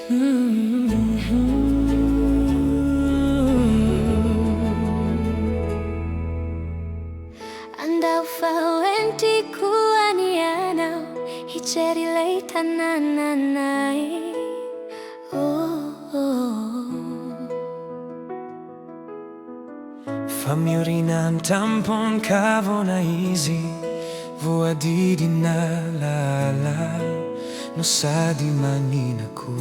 Andau fawenti kuanianau hiceri leitanananai. Famiorinan tampon kavona easy voa di dinalala no sa di maninaku.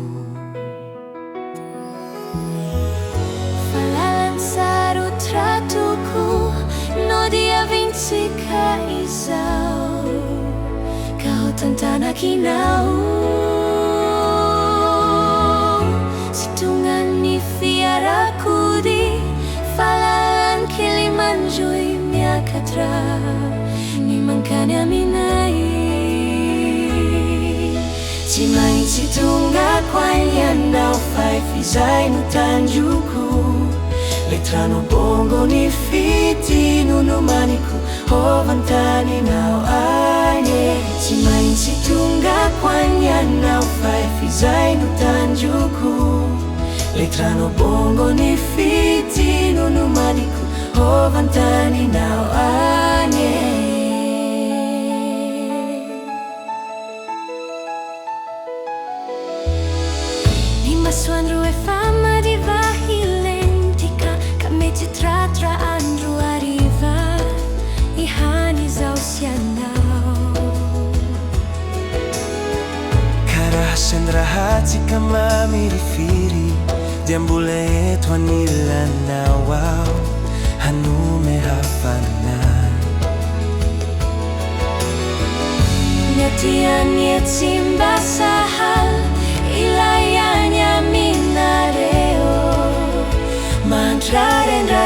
Falalan saru tratuku no dia vinci ka isau kau tantana kinau situngan ni fiaraku di falalan Kilimanjui miakatra ni mangkanya minai Cimai situnga kwanyan nau fai fizai no tanjuku letra no bongo ni fiti no maniku hovantani nau anye Cimai situnga kwanyan nau fai fizai no tanjuku letra no bongo ni fiti no maniku hovantani nau anye. Masuandru e fama di vahilentika kameti tratra andru arriva ihani zausianau Cara sendra hati kama mirifiri diambule twanila na wow hanume hafana nyatian nyetsimba sahal ilayanya minareo mantra rendra